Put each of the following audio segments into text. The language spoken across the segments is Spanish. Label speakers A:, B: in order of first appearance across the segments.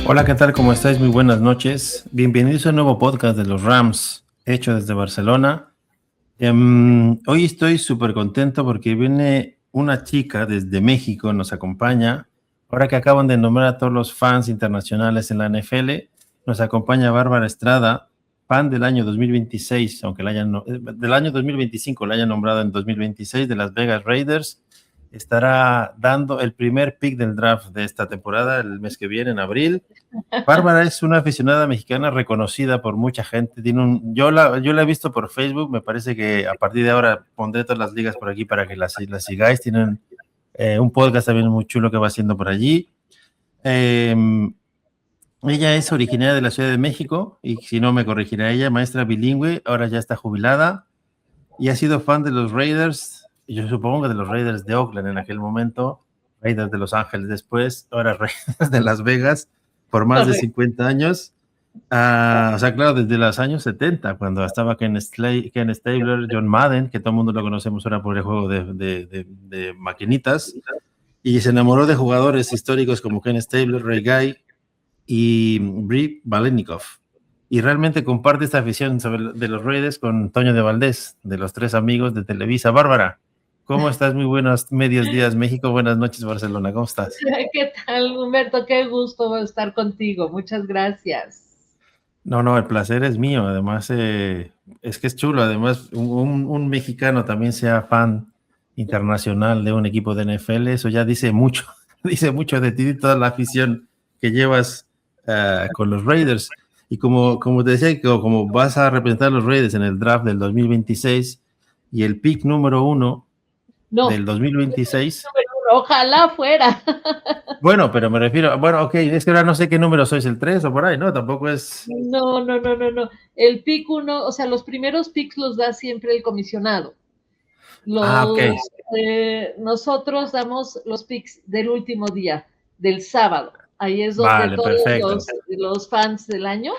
A: Hola, ¿qué tal? ¿Cómo estáis? Muy buenas noches. Bienvenidos a un nuevo podcast de los Rams, hecho desde Barcelona. Hoy estoy súper contento porque viene una chica desde México, nos acompaña. Ahora que acaban de nombrar a todos los fans internacionales en la NFL, nos acompaña Bárbara Estrada, fan del año 2026, aunque del año 2025 la hayan nombrado en 2026 de Las Vegas Raiders. Estará dando el primer pick del draft de esta temporada el mes que viene, en abril. Bárbara es una aficionada mexicana reconocida por mucha gente. Yo la he visto por Facebook. Me parece que a partir de ahora pondré todas las ligas por aquí para que las sigáis. Tienen un podcast también muy chulo que va haciendo por allí. Eh, Ella es originaria de la Ciudad de México y, si no me corregirá ella, maestra bilingüe. Ahora ya está jubilada y ha sido fan de los Raiders. Yo supongo que de los Raiders de Oakland en aquel momento, Raiders de Los Ángeles después, ahora Raiders de Las Vegas por más de
B: Correcto.
A: 50 años. O sea, claro, desde los años 70, cuando estaba Ken Stabler, John Madden, que todo el mundo lo conocemos ahora por el juego de maquinitas, y se enamoró de jugadores históricos como Ken Stabler, Ray Guy y Bri Balenikov. Y realmente comparte esta afición de los Raiders con Toño de Valdés, de los tres amigos de Televisa. Bárbara, ¿cómo estás? Muy buenos medios días, México. Buenas noches, Barcelona. ¿Cómo estás?
B: ¿Qué tal, Humberto? Qué gusto estar contigo. Muchas gracias.
A: No, el placer es mío. Además, es que es chulo. Además, un mexicano también sea fan internacional de un equipo de NFL, eso ya dice mucho, dice mucho de ti y toda la afición que llevas con los Raiders. Y como te decía, como vas a representar a los Raiders en el draft del 2026 y el pick número 1
B: No,
A: del 2026.
B: ojalá fuera.
A: Bueno, pero me refiero, bueno, ok, es que ahora no sé qué número sois, el 3 o por ahí, ¿no? Tampoco es...
B: No. El pick 1, o sea, los primeros picks los da siempre el comisionado.
A: Ok.
B: Nosotros damos los picks del último día, del sábado. Ahí es donde
A: Vale,
B: todos
A: perfecto.
B: los fans del año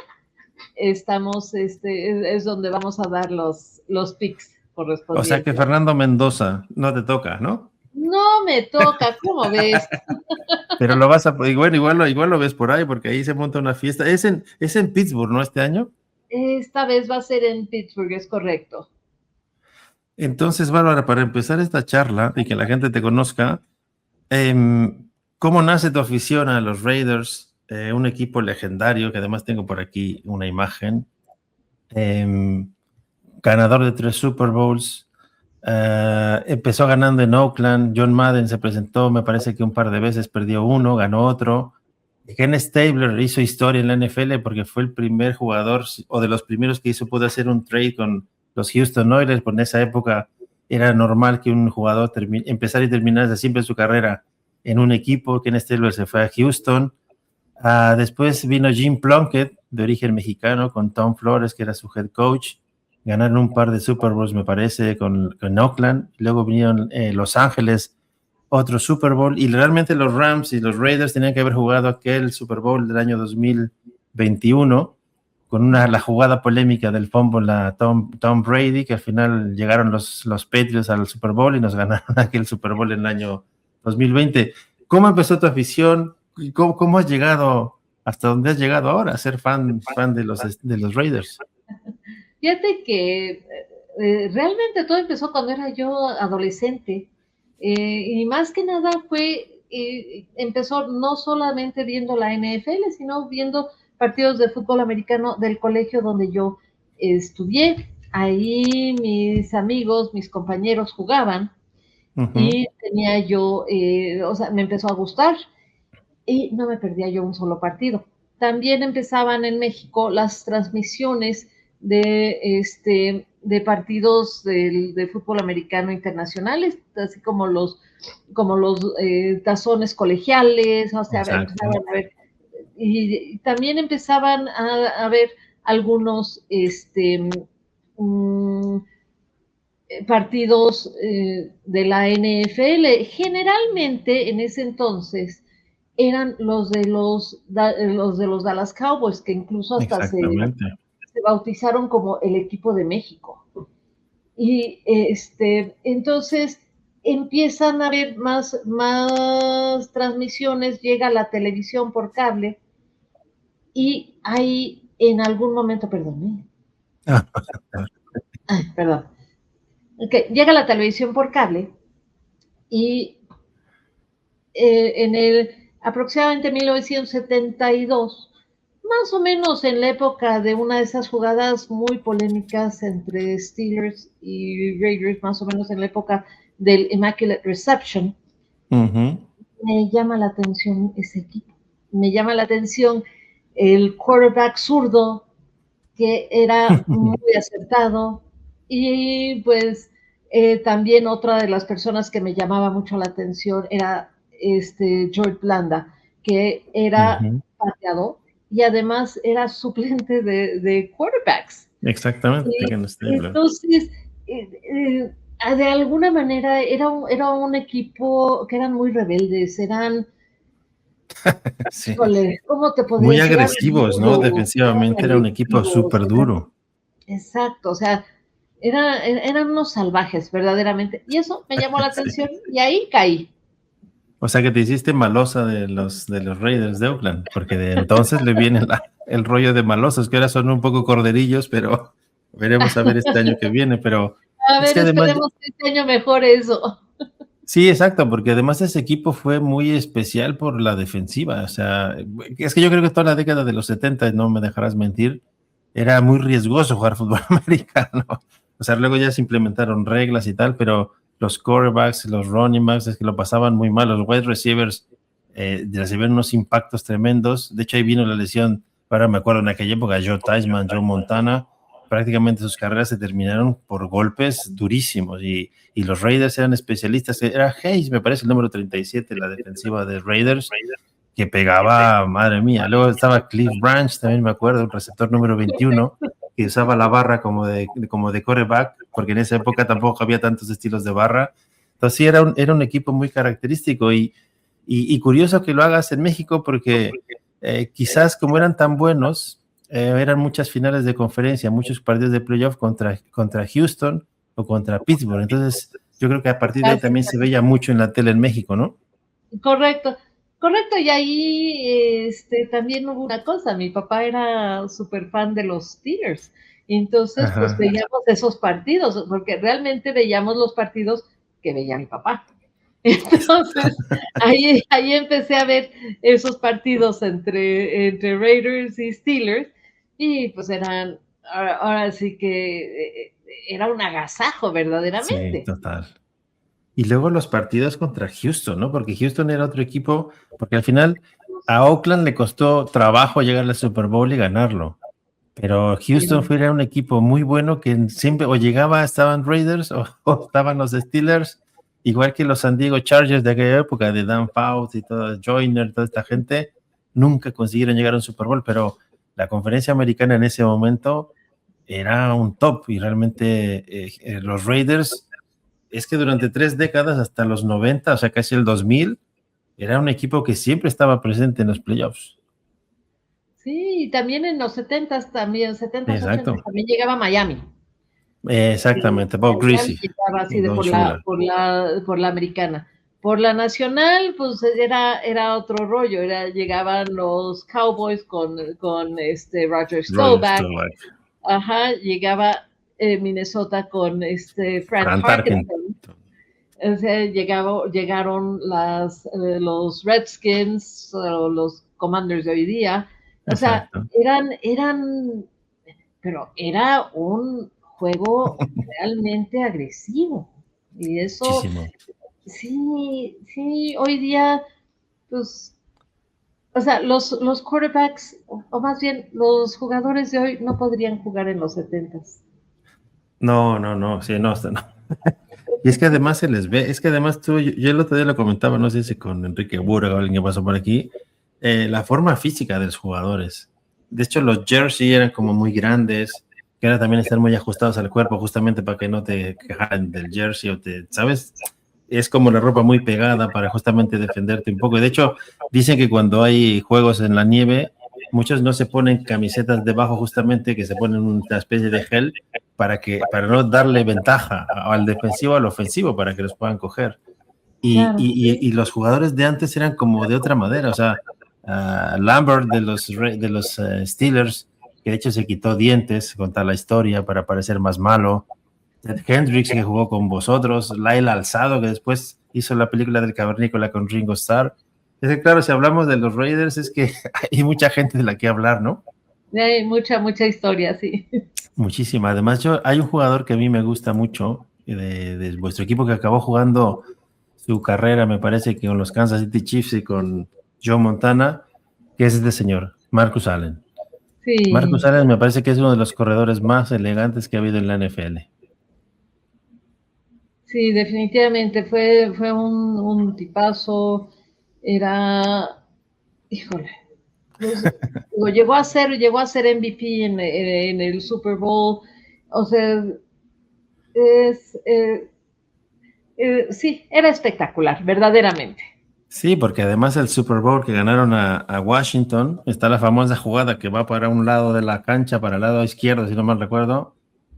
B: estamos, es donde vamos a dar los picks
A: O sea que
B: correspondientes.
A: Fernando Mendoza no te toca, ¿no?
B: No me toca, ¿cómo ves?
A: Pero lo vas a, bueno, igual lo ves por ahí, porque ahí se monta una fiesta. Es en Pittsburgh, ¿no? Este año.
B: Esta vez va a ser en Pittsburgh, es correcto.
A: Entonces, Bárbara, para empezar esta charla y que la gente te conozca, ¿cómo nace tu afición a los Raiders? Un equipo legendario, que además tengo por aquí una imagen. Ganador de 3 Super Bowls. Empezó ganando en Oakland. John Madden se presentó, me parece que un par de veces, perdió uno, ganó otro. Ken Stabler hizo historia en la NFL porque fue el primer jugador o de los primeros que pudo hacer un trade con los Houston Oilers. Por en esa época era normal que un jugador empezara y terminara siempre su carrera en un equipo. Ken Stabler se fue a Houston. Después vino Jim Plunkett, de origen mexicano, con Tom Flores, que era su head coach. Ganaron un par de Super Bowls, me parece, con Oakland. Luego vinieron Los Ángeles, otro Super Bowl. Y realmente los Rams y los Raiders tenían que haber jugado aquel Super Bowl del año 2021 con la jugada polémica del fumble a Tom Brady, que al final llegaron los Patriots al Super Bowl y nos ganaron aquel Super Bowl en el año 2020. ¿Cómo empezó tu afición? ¿Cómo has llegado hasta donde has llegado ahora a ser fan de los Raiders?
B: Fíjate que realmente todo empezó cuando era yo adolescente. Y más que nada empezó no solamente viendo la NFL, sino viendo partidos de fútbol americano del colegio donde yo estudié. Ahí mis amigos, mis compañeros jugaban y tenía yo, o sea, me empezó a gustar y no me perdía yo un solo partido. También empezaban en México las transmisiones de partidos de fútbol americano internacionales, así como los tazones colegiales, o sea,
A: Exacto.
B: empezaban a ver, y también empezaban a ver algunos um, partidos de la NFL. Generalmente en ese entonces eran los de los Dallas Cowboys, que incluso hasta
A: Exactamente.
B: se bautizaron como el equipo de México. Y entonces empiezan a haber más transmisiones, llega la televisión por cable y ahí en algún momento, perdón, perdón, okay, llega la televisión por cable y en el aproximadamente 1972, más o menos en la época de una de esas jugadas muy polémicas entre Steelers y Raiders, más o menos en la época del Immaculate Reception, me llama la atención ese equipo. Me llama la atención el quarterback zurdo, que era muy acertado, y pues también otra de las personas que me llamaba mucho la atención era George Blanda, que era pateador y además era suplente de quarterbacks.
A: Exactamente.
B: Entonces, de alguna manera era un equipo que eran muy rebeldes, eran,
A: Sí.
B: híjole, ¿cómo te podría
A: Muy
B: decir?
A: agresivos, ¿no? Defensivamente era un equipo súper duro.
B: Exacto, o sea, eran unos salvajes, verdaderamente. Y eso me llamó la atención y ahí caí.
A: O sea que te hiciste malosa de los Raiders de Oakland, porque de entonces le viene el rollo de malosos, que ahora son un poco corderillos, pero veremos a ver este año que viene. Pero
B: A
A: es
B: ver,
A: que además,
B: esperemos que este año mejore eso.
A: sí, exacto, porque además ese equipo fue muy especial por la defensiva. O sea, es que yo creo que toda la década de los 70, no me dejarás mentir, era muy riesgoso jugar fútbol americano. O sea, luego ya se implementaron reglas y tal, pero los quarterbacks, los running backs, es que lo pasaban muy mal. Los wide receivers recibieron unos impactos tremendos. De hecho, ahí vino la lesión, ahora me acuerdo en aquella época, Joe Theismann, Joe Montana, prácticamente sus carreras se terminaron por golpes durísimos y los Raiders eran especialistas. Era Hayes, me parece, el número 37, la defensiva de Raiders, que pegaba, madre mía. Luego estaba Cliff Branch, también me acuerdo, el receptor número 21, que usaba la barra como de quarterback, porque en esa época tampoco había tantos estilos de barra. Entonces sí, era un equipo muy característico y curioso que lo hagas en México porque quizás como eran tan buenos, eran muchas finales de conferencia, muchos partidos de playoff contra Houston o contra Pittsburgh. Entonces yo creo que a partir de ahí también se veía mucho en la tele en México, ¿no?
B: Correcto, correcto. Y ahí también hubo una cosa, mi papá era súper fan de los Steelers. Entonces, pues veíamos esos partidos, porque realmente veíamos los partidos que veía mi papá. Entonces, ahí empecé a ver esos partidos entre Raiders y Steelers, y pues ahora sí que era un agasajo verdaderamente.
A: Sí, total. Y luego los partidos contra Houston, ¿no? Porque Houston era otro equipo, porque al final a Oakland le costó trabajo llegar al Super Bowl y ganarlo. Pero Houston era un equipo muy bueno que siempre o llegaba, estaban Raiders o estaban los Steelers, igual que los San Diego Chargers de aquella época, de Dan Fouts y todo, Joyner, toda esta gente, nunca consiguieron llegar a un Super Bowl, pero la conferencia americana en ese momento era un top y realmente los Raiders, es que durante 3 décadas, hasta los 90, o sea, casi el 2000, era un equipo que siempre estaba presente en los playoffs.
B: Sí, y también en los 70s, también, 70s, 80s,
A: Exacto.
B: también llegaba a Miami.
A: Exactamente, Bob Greasy.
B: Llegaba así
A: Don
B: por la americana. Por la nacional, pues era otro rollo, llegaban los Cowboys con Roger Staubach. Ajá, llegaba Minnesota con Fran Tarkenton. O sea, llegaron los Redskins, o los Commanders de hoy día. O sea, pero era un juego realmente agresivo. Y eso,
A: muchísimo.
B: sí, hoy día, pues, o sea, los quarterbacks, o más bien los jugadores de hoy no podrían jugar en los 70s.
A: No, sí, no. Y es que además se les ve, es que además yo el otro día lo comentaba, no sé si con Enrique Burga o alguien que pasó por aquí, la forma física de los jugadores. De hecho, los jersey eran como muy grandes, que ahora también están muy ajustados al cuerpo, justamente para que no te quejaran del jersey o ¿sabes? Es como la ropa muy pegada para justamente defenderte un poco. De hecho, dicen que cuando hay juegos en la nieve, muchos no se ponen camisetas debajo, justamente que se ponen una especie de gel para no darle ventaja al defensivo o al ofensivo para que los puedan coger. Y los jugadores de antes eran como de otra manera, o sea, Lambert de los Steelers, que de hecho se quitó dientes, contar la historia para parecer más malo. Ted Hendricks, que jugó con vosotros. Laila Alzado, que después hizo la película del Cavernícola con Ringo Starr. Es que, claro, si hablamos de los Raiders, es que hay mucha gente de la que hablar, ¿no?
B: Hay mucha historia, sí.
A: Muchísima. Además, hay un jugador que a mí me gusta mucho de vuestro equipo que acabó jugando su carrera, me parece que con los Kansas City Chiefs y con Joe Montana, que es este señor, Marcus Allen.
B: Sí.
A: Marcus Allen me parece que es uno de los corredores más elegantes que ha habido en la NFL.
B: Sí, definitivamente fue un tipazo, era, híjole, pues, llegó a ser MVP en el Super Bowl, o sea, es, sí, era espectacular, verdaderamente.
A: Sí, porque además el Super Bowl que ganaron a Washington, está la famosa jugada que va para un lado de la cancha, para el lado izquierdo, si no mal recuerdo,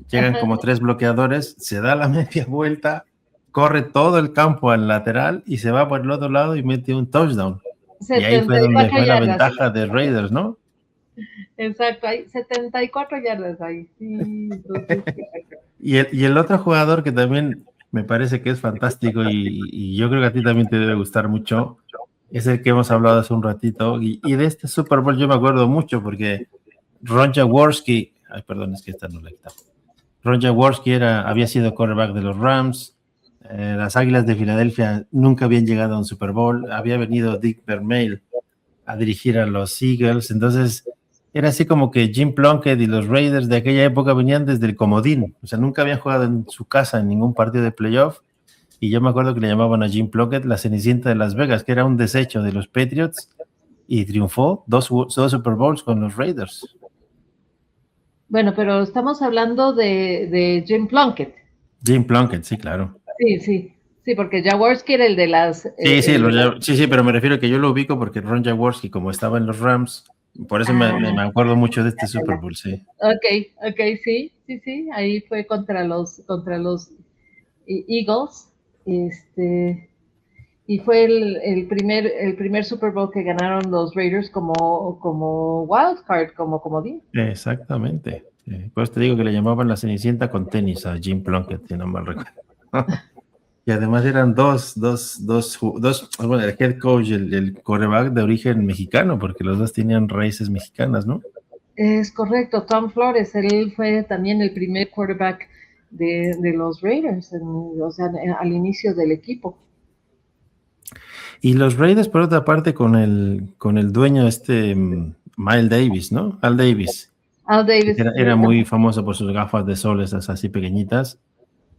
A: llegan como 3 bloqueadores, se da la media vuelta, corre todo el campo al lateral y se va por el otro lado y mete un touchdown. Y ahí fue donde
B: 74
A: fue la
B: yardas.
A: ventaja de Raiders, ¿no?
B: Exacto, hay 74 yardas ahí. Sí, entonces,
A: Y el otro jugador que también me parece que es fantástico y yo creo que a ti también te debe gustar mucho, es el que hemos hablado hace un ratito. Y de este Super Bowl yo me acuerdo mucho porque Ron Jaworski, ay, perdón, es que esta no la quitaba. Ron Jaworski había sido quarterback de los Rams. Las Águilas de Filadelfia nunca habían llegado a un Super Bowl. Había venido Dick Vermeil a dirigir a los Eagles. Entonces, era así como que Jim Plunkett y los Raiders de aquella época venían desde el comodín. O sea, nunca habían jugado en su casa en ningún partido de playoff. Y yo me acuerdo que le llamaban a Jim Plunkett la Cenicienta de Las Vegas, que era un desecho de los Patriots, y triunfó dos Super Bowls con los Raiders.
B: bueno, pero estamos hablando de Jim Plunkett.
A: Jim Plunkett, sí, claro.
B: Sí, porque Jaworski era el de las...
A: Sí, pero me refiero que yo lo ubico porque Ron Jaworski, como estaba en los Rams, por eso me acuerdo mucho de este Super Bowl, sí.
B: Ok, sí, ahí fue contra los Eagles, y fue el primer Super Bowl que ganaron los Raiders como wild card, como comodín.
A: Exactamente. Pues te digo que le llamaban la Cenicienta con tenis a Jim Plunkett, si no mal recuerdo. Y además eran bueno, el head coach y el quarterback de origen mexicano, porque los dos tenían raíces mexicanas, ¿no?
B: Es correcto, Tom Flores, él fue también el primer quarterback de los Raiders, o sea, al inicio del equipo.
A: Y los Raiders, por otra parte, con el dueño Miles Davis, ¿no? Al Davis.
B: Al Davis.
A: Era muy famoso por sus gafas de sol, esas así pequeñitas.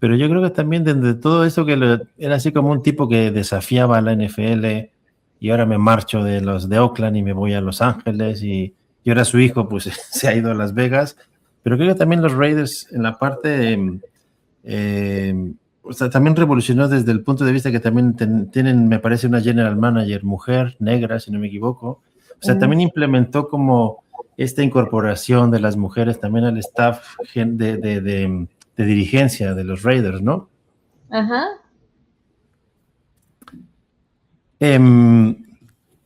A: Pero yo creo que también desde todo eso era así como un tipo que desafiaba a la NFL y ahora me marcho de los de Oakland y me voy a Los Ángeles y ahora su hijo pues se ha ido a Las Vegas. Pero creo que también los Raiders en la parte, o sea, también revolucionó desde el punto de vista que también tienen, me parece, una general manager mujer, negra, si no me equivoco. O sea, también implementó como esta incorporación de las mujeres también al staff de dirigencia de los Raiders, ¿no?
B: Ajá.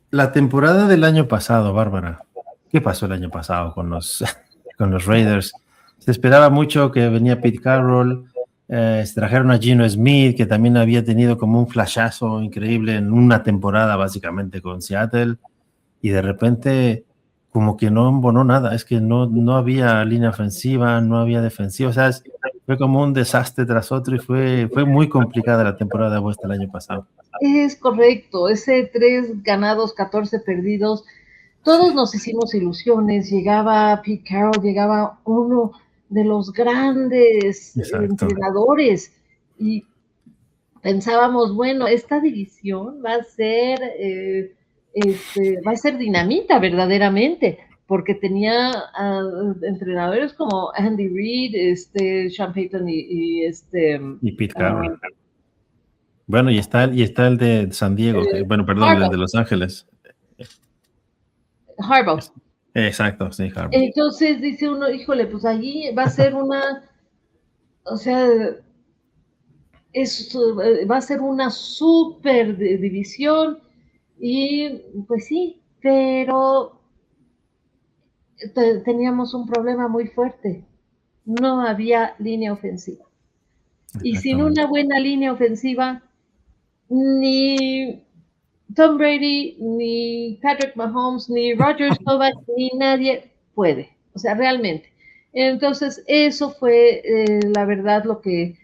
A: La temporada del año pasado, Bárbara, ¿qué pasó el año pasado con los Raiders? Se esperaba mucho que venía Pete Carroll, se trajeron a Geno Smith, que también había tenido como un flashazo increíble en una temporada básicamente con Seattle, y de repente como que no embonó nada, es que no había línea ofensiva, no había defensiva, o sea, fue como un desastre tras otro y fue muy complicada la temporada vuestra el año pasado.
B: Es correcto, ese 3 ganados, 14 perdidos, todos nos hicimos ilusiones, llegaba Pete Carroll, llegaba uno de los grandes entrenadores y pensábamos, bueno, esta división va a ser dinamita verdaderamente, porque tenía entrenadores como Andy Reid, Sean Payton y
A: Pete Carroll. Bueno, y está el de San Diego, el de Los Ángeles.
B: Harbaugh.
A: Exacto, sí, Harbaugh.
B: Entonces dice uno, híjole, pues allí va a ser o sea, va a ser una super división y pues sí, pero teníamos un problema muy fuerte. No había línea ofensiva. Y sin una buena línea ofensiva, ni Tom Brady, ni Patrick Mahomes, ni Roger Staubach, ni nadie puede. O sea, realmente. Entonces, eso fue la verdad lo que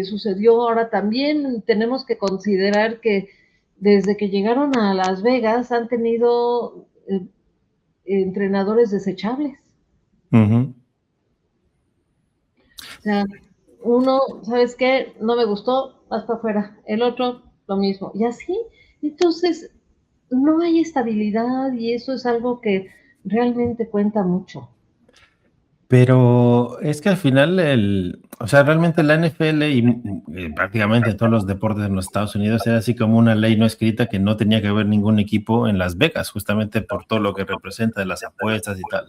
B: sucedió. Ahora también tenemos que considerar que desde que llegaron a Las Vegas han tenido entrenadores desechables.
A: Uh-huh.
B: O sea, uno, ¿sabes qué? No me gustó, vas para afuera. El otro, lo mismo. Y así, entonces, no hay estabilidad y eso es algo que realmente cuenta mucho.
A: Pero es que al final, o sea, realmente la NFL y prácticamente todos los deportes en los Estados Unidos era así como una ley no escrita que no tenía que haber ningún equipo en Las Vegas, justamente por todo lo que representa de las apuestas y tal.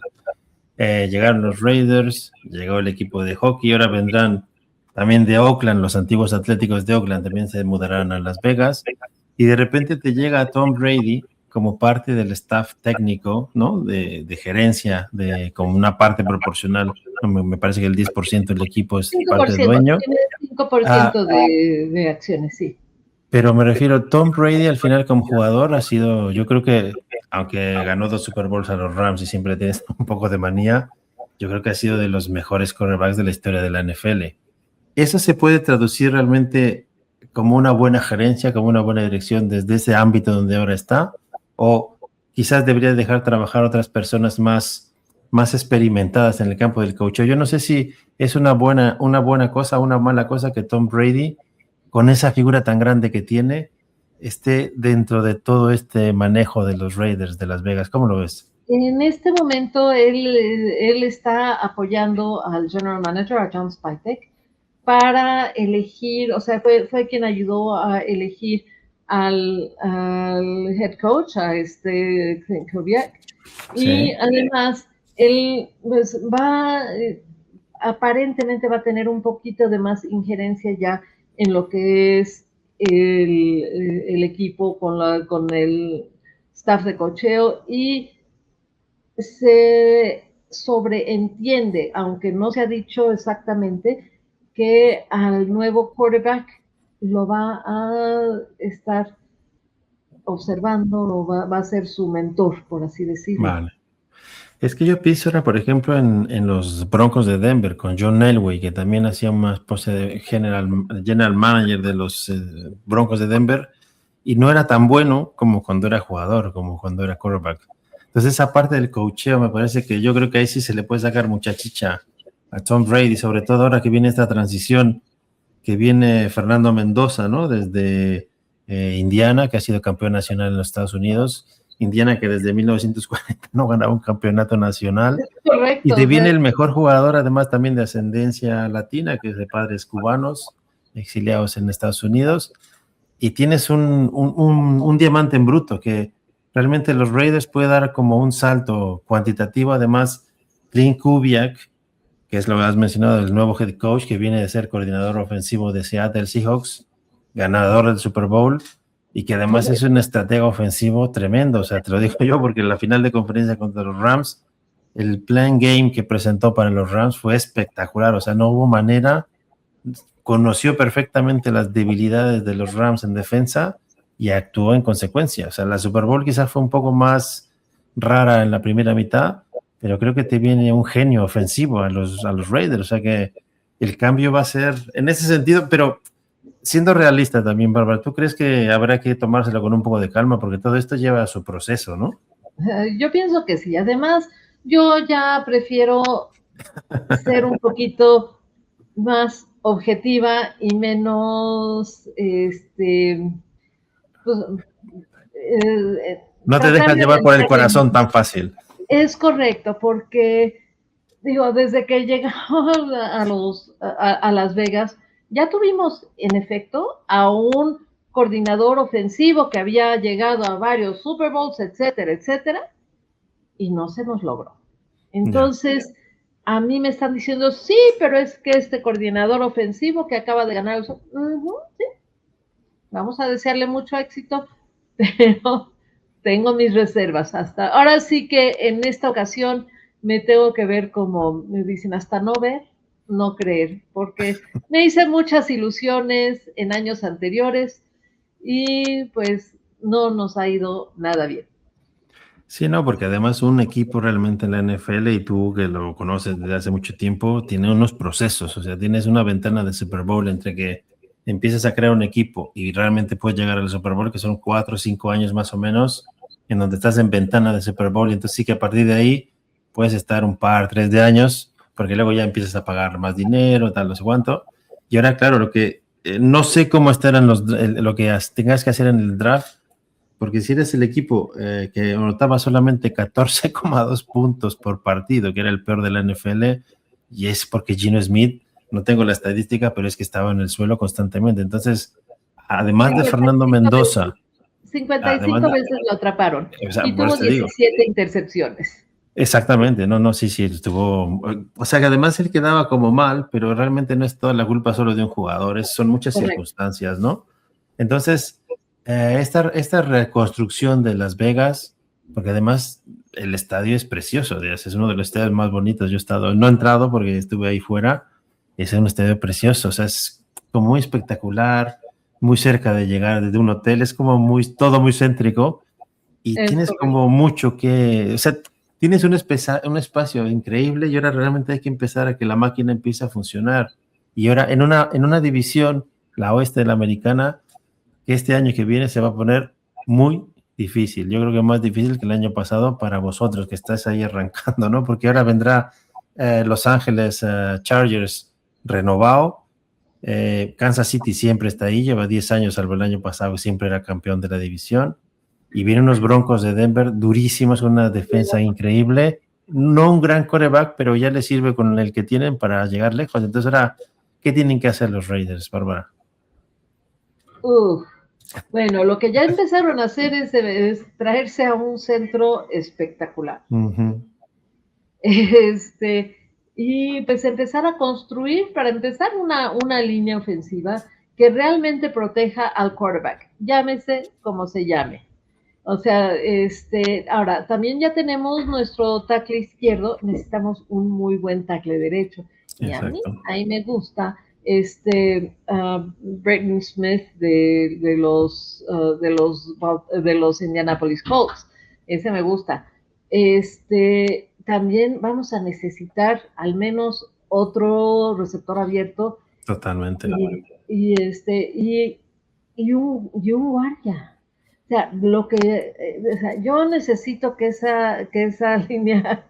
A: Llegaron los Raiders, llegó el equipo de hockey, ahora vendrán también de Oakland, los antiguos Atléticos de Oakland también se mudarán a Las Vegas, y de repente te llega Tom Brady como parte del staff técnico, ¿no? De gerencia, como una parte proporcional, me parece que el 10% del equipo es parte del
B: 5%,
A: dueño.
B: tiene 5% de acciones, sí.
A: Pero me refiero, Tom Brady al final como jugador ha sido, yo creo que, aunque ganó 2 Super Bowls a los Rams y siempre tienes un poco de manía, yo creo que ha sido de los mejores quarterbacks de la historia de la NFL. ¿Eso se puede traducir realmente como una buena gerencia, como una buena dirección desde ese ámbito donde ahora está? ¿O quizás debería dejar trabajar a otras personas más experimentadas en el campo del coaching? Yo no sé si es una buena cosa o una mala cosa que Tom Brady, con esa figura tan grande que tiene, esté dentro de todo este manejo de los Raiders de Las Vegas. ¿Cómo lo ves?
B: En este momento él está apoyando al general manager, a John Spivak, para elegir, o sea, fue quien ayudó a elegir al head coach, a Clint Kubiak, y
A: Sí.
B: además él pues aparentemente va a tener un poquito de más injerencia ya en lo que es el equipo con el staff de cocheo y se sobreentiende, aunque no se ha dicho exactamente, que al nuevo quarterback lo va a estar observando, va a ser su mentor, por así decirlo.
A: Vale. Es que yo pienso ahora, por ejemplo, en los Broncos de Denver con John Elway, que también hacía una especie de general manager de los Broncos de Denver, y no era tan bueno como cuando era jugador, como cuando era quarterback. Entonces, esa parte del coacheo me parece que yo creo que ahí sí se le puede sacar mucha chicha a Tom Brady, sobre todo ahora que viene esta transición, que viene Fernando Mendoza, ¿no? Desde Indiana, que ha sido campeón nacional en los Estados Unidos. Indiana que desde 1940 no ganaba un campeonato nacional. Y
B: Correcto,
A: te
B: o sea,
A: viene el mejor jugador, además también de ascendencia latina, que es de padres cubanos, exiliados en Estados Unidos. Y tienes un diamante en bruto que realmente los Raiders puede dar como un salto cuantitativo. Además, Clint Kubiak, que es lo que has mencionado, el nuevo head coach que viene de ser coordinador ofensivo de Seattle Seahawks, ganador del Super Bowl, y que además es un estratega ofensivo tremendo. O sea, te lo digo yo porque en la final de conferencia contra los Rams, el plan game que presentó para los Rams fue espectacular. O sea, no hubo manera, conoció perfectamente las debilidades de los Rams en defensa y actuó en consecuencia. O sea, la Super Bowl quizás fue un poco más rara en la primera mitad, pero creo que te viene un genio ofensivo a los Raiders. O sea que el cambio va a ser en ese sentido, pero siendo realista también, Bárbara, ¿tú crees que habrá que tomárselo con un poco de calma? Porque todo esto lleva a su proceso, ¿no?
B: yo pienso que sí. Además, yo ya prefiero ser un poquito más objetiva y menos, pues,
A: No te
B: tratar
A: dejas
B: de
A: llevar por el
B: aventar
A: corazón tan fácil.
B: es correcto, porque digo, desde que llegamos a Las Vegas, ya tuvimos en efecto a un coordinador ofensivo que había llegado a varios Super Bowls, etcétera, etcétera, y no se nos logró.
A: Ya.
B: Entonces, a mí me están diciendo, sí, pero es que este coordinador ofensivo que acaba de ganar, sí, vamos a desearle mucho éxito, pero, tengo mis reservas. Ahora sí que en esta ocasión me tengo que ver como me dicen, hasta no ver, no creer, porque me hice muchas ilusiones en años anteriores y pues no nos ha ido nada bien.
A: Sí, no, porque además un equipo realmente en la NFL, y tú que lo conoces desde hace mucho tiempo, tiene unos procesos, o sea, tienes una ventana de Super Bowl entre que empiezas a crear un equipo y realmente puedes llegar al Super Bowl, que son 4 o 5 años más o menos, en donde estás en ventana de Super Bowl, y entonces sí que a partir de ahí puedes estar un par, 3 de años, porque luego ya empiezas a pagar más dinero, tal, no sé cuánto. Y ahora, claro, no sé cómo estarán lo que tengas que hacer en el draft, porque si eres el equipo que anotaba solamente 14,2 puntos por partido, que era el peor de la NFL, y es porque Gino Smith, no tengo la estadística, pero es que estaba en el suelo constantemente. Entonces, además de Fernando
B: 55 veces,
A: Mendoza,
B: 55 veces lo atraparon
A: o sea,
B: y
A: por
B: tuvo
A: eso te digo,
B: 17 intercepciones.
A: exactamente, no, no, sí, sí, estuvo, o sea, que además él quedaba como mal, pero realmente no es toda la culpa solo de un jugador, son muchas
B: Correcto.
A: circunstancias, ¿no? Entonces, esta reconstrucción de Las Vegas, porque además el estadio es precioso, es uno de los estadios más bonitos. Yo he estado, no he entrado porque estuve ahí fuera, es un estadio precioso, o sea, es como muy espectacular, muy cerca de llegar desde un hotel, es como todo muy céntrico, y
B: Es
A: tienes
B: correcto.
A: como mucho o sea, tienes un espacio increíble, y ahora realmente hay que empezar a que la máquina empiece a funcionar. Y ahora en una división, la oeste de la americana, que este año que viene se va a poner muy difícil. Yo creo que más difícil que el año pasado para vosotros que estáis ahí arrancando, ¿no? Porque ahora vendrá Los Ángeles Chargers renovado. Kansas City siempre está ahí, lleva 10 años, salvo el año pasado, siempre era campeón de la división. Y vienen unos Broncos de Denver durísimos, con una defensa increíble. No un gran quarterback, pero ya les sirve con el que tienen para llegar lejos. Entonces ahora, ¿qué tienen que hacer los Raiders, Bárbara?
B: Bueno, lo que ya empezaron a hacer es traerse a un centro espectacular. Este, y pues empezar a construir, para empezar, una línea ofensiva que realmente proteja al quarterback, llámese como se llame. O sea, ahora, también ya tenemos nuestro tackle izquierdo, necesitamos un muy buen tackle derecho. Y a mí,
A: Exacto.
B: ahí me gusta Braden Smith de los Indianapolis Colts. Ese me gusta. También vamos a necesitar al menos otro receptor abierto
A: Totalmente.
B: y un guardia. O sea, yo necesito que esa línea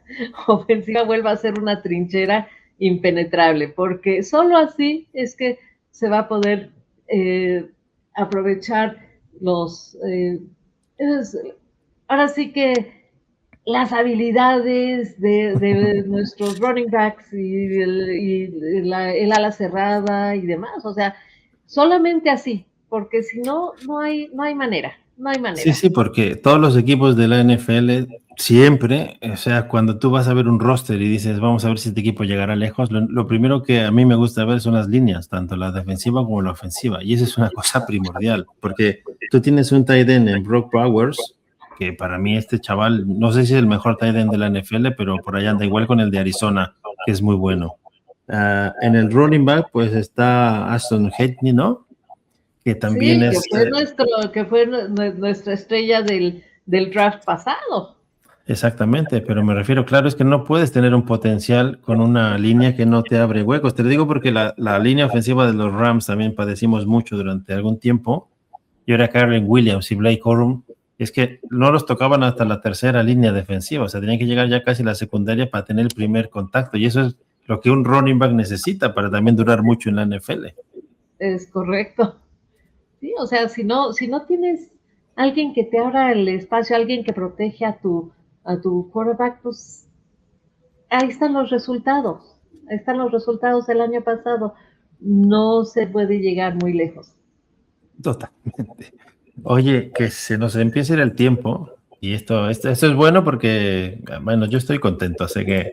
B: ofensiva vuelva a ser una trinchera impenetrable, porque solo así es que se va a poder aprovechar los... ahora sí que las habilidades de nuestros running backs y el ala cerrada y demás. O sea, solamente así, porque si no, no hay manera, no hay
A: Sí,
B: manera.
A: sí, porque todos los equipos de la NFL siempre, o sea, cuando tú vas a ver un roster y dices, vamos a ver si este equipo llegará lejos, lo primero que a mí me gusta ver son las líneas, tanto la defensiva como la ofensiva. Y eso es una cosa primordial, porque tú tienes un tight end en Brock Bowers, que para mí este chaval, no sé si es el mejor tight end de la NFL, pero por allá anda igual con el de Arizona, que es muy bueno. En el running back, pues está Aston Hedney, ¿no? Que también
B: Sí,
A: es...
B: que fue nuestra estrella del draft pasado.
A: Exactamente, pero me refiero, claro, es que no puedes tener un potencial con una línea que no te abre huecos. Te lo digo porque la línea ofensiva de los Rams también padecimos mucho durante algún tiempo. Y ahora Karen Williams y Blake Corum, es que no los tocaban hasta la tercera línea defensiva, o sea, tenían que llegar ya casi a la secundaria para tener el primer contacto. Y eso es lo que un running back necesita para también durar mucho en la NFL.
B: Es correcto. Sí, o sea, si no tienes alguien que te abra el espacio, alguien que protege a tu quarterback, pues ahí están los resultados. Ahí están los resultados del año pasado. No se puede llegar muy lejos.
A: Totalmente. Oye, que se nos empieza a ir el tiempo, y esto es bueno porque, bueno, yo estoy contento, así que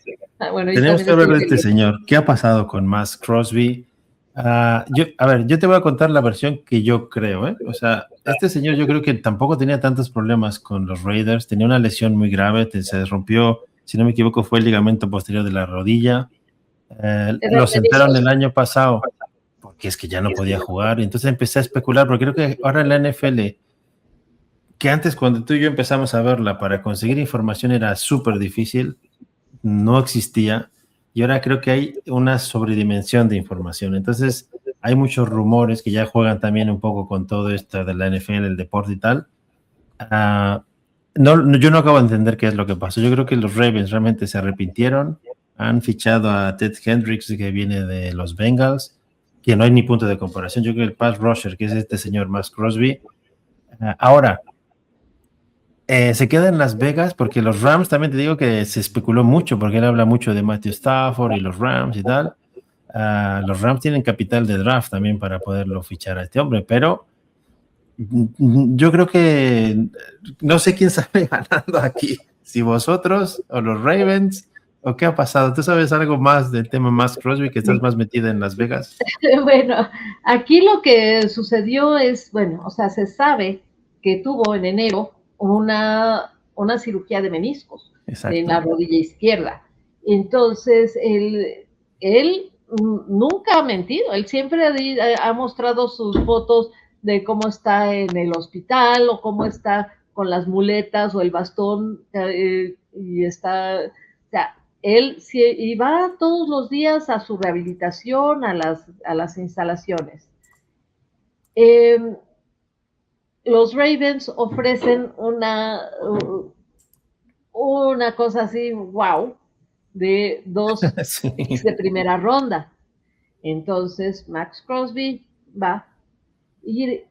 B: Bueno, yo
A: tenemos
B: también
A: que hablar
B: estoy
A: de este
B: feliz.
A: señor. ¿Qué ha pasado con Max Crosby? A ver, yo te voy a contar la versión que yo creo, ¿eh? O sea, este señor yo creo que tampoco tenía tantos problemas con los Raiders, tenía una lesión muy grave, se rompió, si no me equivoco, fue el ligamento posterior de la rodilla.
B: Era
A: Lo
B: el
A: sentaron el
B: menisco.
A: año pasado porque es que ya no podía jugar, y entonces empecé a especular, porque creo que ahora en la NFL, que antes cuando tú y yo empezamos a verla, para conseguir información era súper difícil, no existía, y ahora creo que hay una sobredimensión de información. Entonces hay muchos rumores que ya juegan también un poco con todo esto de la NFL, el deporte y tal. Yo no acabo de entender qué es lo que pasó. Yo creo que los Ravens realmente se arrepintieron, han fichado a Ted Hendricks, que viene de los Bengals, que no hay ni punto de comparación. Yo creo que el pass rusher, que es este señor Max Crosby, ahora se queda en Las Vegas, porque los Rams, también te digo que se especuló mucho, porque él habla mucho de Matthew Stafford y los Rams y tal. Los Rams tienen capital de draft también para poderlo fichar a este hombre, pero yo creo que no sé quién sale ganando aquí, si vosotros o los Ravens, o qué ha pasado. ¿Tú sabes algo más del tema Max Crosby, que estás más metida en Las Vegas?
B: Bueno, aquí lo que sucedió es, bueno, o sea, se sabe que tuvo en enero una cirugía de meniscos en la
A: Exacto.
B: rodilla izquierda. Entonces, él nunca ha mentido, él siempre ha mostrado sus fotos de cómo está en el hospital o cómo está con las muletas o el bastón y está, o sea, él y va todos los días a su rehabilitación, a las instalaciones. Los Ravens ofrecen una cosa así, wow, de 2 picks
A: Sí.
B: de primera ronda. Entonces Max Crosby va y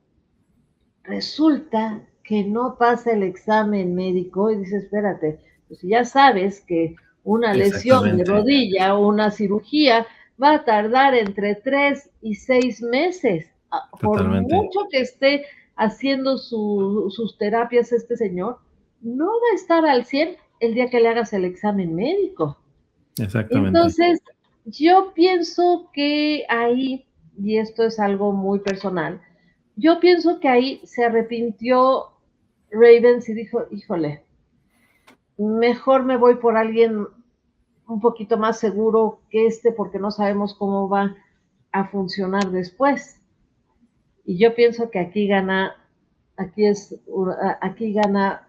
B: resulta que no pasa el examen médico y dice, espérate, pues ya sabes que una lesión de
A: Exactamente,
B: rodilla o una cirugía va a tardar entre 3 y 6 meses. Por
A: totalmente,
B: mucho que esté haciendo sus terapias este señor, no va a estar al 100 el día que le hagas el examen médico.
A: exactamente.
B: Entonces, yo pienso que ahí, y esto es algo muy personal, yo pienso que ahí se arrepintió Ravens y dijo, híjole, mejor me voy por alguien un poquito más seguro que porque no sabemos cómo va a funcionar después. Y yo pienso que aquí gana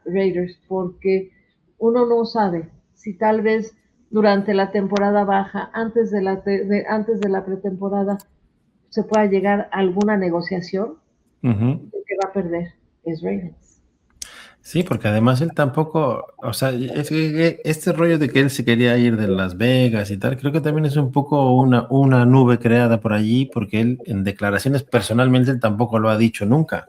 B: Raiders, porque uno no sabe si tal vez durante la temporada baja, antes de la pretemporada, se pueda llegar a alguna negociación.
A: Ujú.
B: El que va a perder es Ravens.
A: Sí, porque además él tampoco, o sea, es que este rollo de que él se quería ir de Las Vegas y tal, creo que también es un poco una nube creada por allí, porque él en declaraciones personalmente él tampoco lo ha dicho nunca.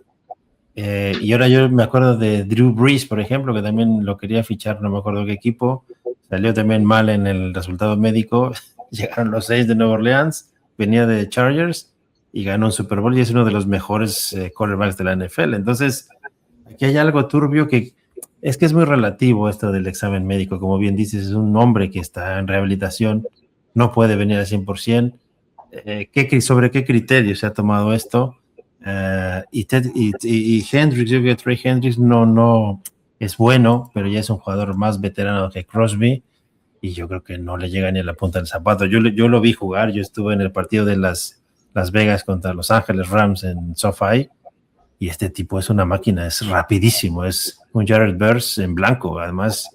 A: Y ahora yo me acuerdo de Drew Brees, por ejemplo, que también lo quería fichar, no me acuerdo qué equipo, salió también mal en el resultado médico, llegaron los 6 de Nueva Orleans, venía de Chargers y ganó un Super Bowl y es uno de los mejores quarterbacks de la NFL. Entonces, aquí hay algo turbio que es muy relativo esto del examen médico, como bien dices, es un hombre que está en rehabilitación, no puede venir al 100%. ¿Sobre qué criterio se ha tomado esto? Y Hendricks, yo creo que Trey Hendricks no es bueno, pero ya es un jugador más veterano que Crosby y yo creo que no le llega ni a la punta del zapato. Yo lo vi jugar, yo estuve en el partido de Las Vegas contra Los Ángeles Rams en SoFi y este tipo es una máquina, es rapidísimo, es un Jared Verse en blanco. Además,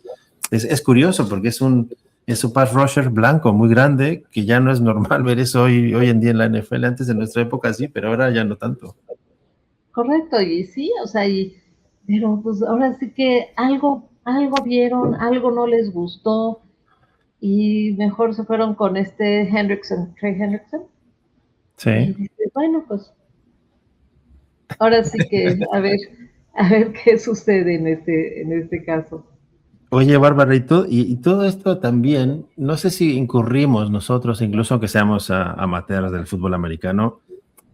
A: es curioso porque es un pass rusher blanco muy grande, que ya no es normal ver eso hoy en día en la NFL. Antes de nuestra época sí, pero ahora ya no tanto.
B: Correcto, y sí, o sea, pero pues ahora sí que algo vieron, algo no les gustó y mejor se fueron con este Trey Hendrickson. Y
A: Sí.
B: dice, bueno, pues ahora sí que a ver qué sucede en este caso.
A: Oye, Bárbara, y todo esto también, no sé si incurrimos nosotros, incluso aunque seamos amateurs del fútbol americano,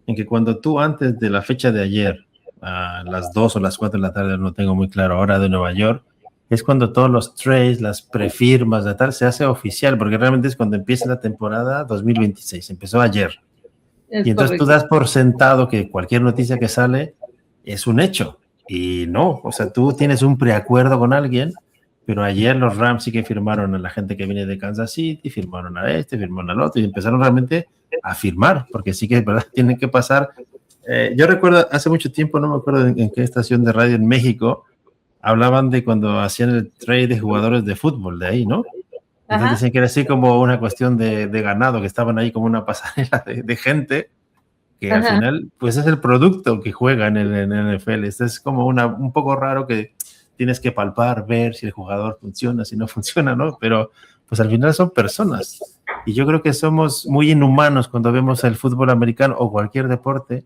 A: en que cuando tú antes de la fecha de ayer, a las 2 o las 4 de la tarde, no tengo muy claro, hora de Nueva York, es cuando todos los trades, las prefirmas, la tal, se hace oficial, porque realmente es cuando empieza la temporada 2026, empezó ayer. Y
B: Es
A: entonces tú
B: correcto.
A: das por sentado que cualquier noticia que sale es un hecho. Y no, o sea, tú tienes un preacuerdo con alguien, pero ayer los Rams sí que firmaron a la gente que viene de Kansas City, firmaron a este, firmaron al otro, y empezaron realmente a firmar, porque sí que es verdad, tienen que pasar. Yo recuerdo hace mucho tiempo, no me acuerdo en qué estación de radio en México, hablaban de cuando hacían el trade de jugadores de fútbol, de ahí, ¿no? Entonces
B: Ajá.
A: decían que era así como una cuestión de ganado, que estaban ahí como una pasarela de gente que al
B: Ajá.
A: final, pues es el producto que juega en el NFL. Esto es como un poco raro que tienes que palpar, ver si el jugador funciona, si no funciona, ¿no? Pero pues al final son personas. Y yo creo que somos muy inhumanos cuando vemos el fútbol americano o cualquier deporte,